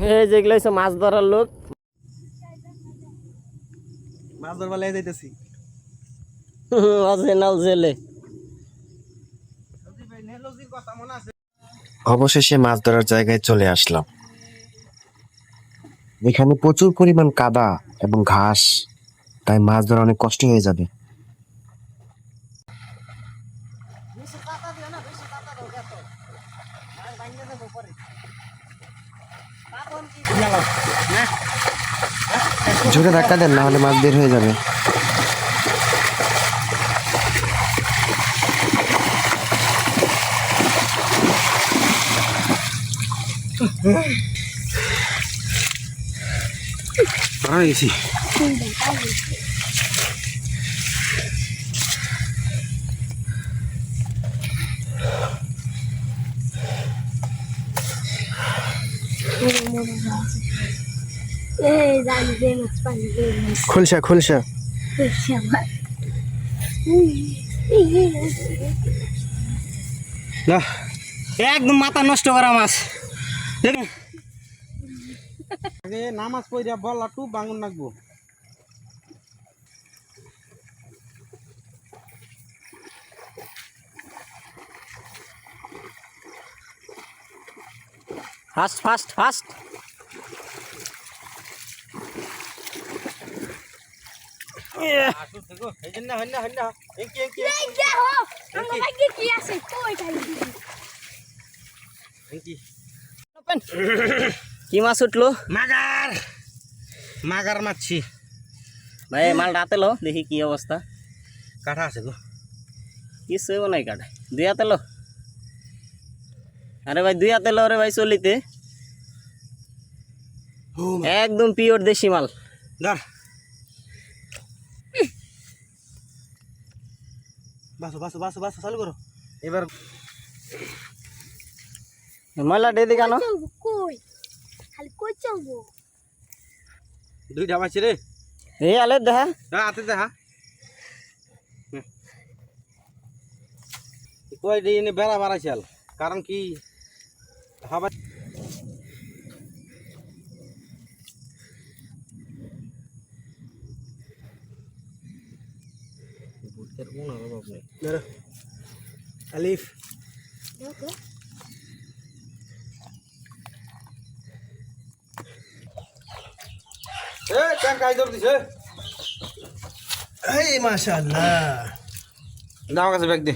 এই যেগুলো হচ্ছে মাছ ধরার লোক, মাছ ধরবার লেগে যাইতেছি। অরিজিনাল জেলে। অবশেষে মাছ ধরার জায়গায় চলে আসলাম। এখানে প্রচুর পরিমাণ কাদা এবং ঘাস, তাই মাছ ধরা অনেক কষ্ট হয়ে যাবে। জোরে ধাক্কা দেন, না হলে মাছ বের হয়ে যাবে। গেছি খুলসা খুলসা একদম মাথা নষ্ট করা মাছ। আগে নামাজ পড়িয়া বলা টু বাঙুন নাকবো। Fast fast fast. কি মাছ উঠলো? মাগার মাগার মারছি ভাই মাল রাতে লো, দেখি কি অবস্থা। কাঠা আছে গো, কিছু নাই কাটে। দুই হাতে লো। আরে ভাই দুই হাতে লো রে ভাই, চলিতে একদম পিওর দেশি মাল। ধর বাসো বাসো বাসো বাসো, চালু করো এবার। ময়লা ডেদি কেন? দুইটা মাছি রে, এই আলে দেখা হাতে দেখা কই দিনে বেড়া বাড়াইছাল, কারণ কি হাবা আলিফ এই মাশাআল্লাহ, দাও কাছে ব্যাগ দে।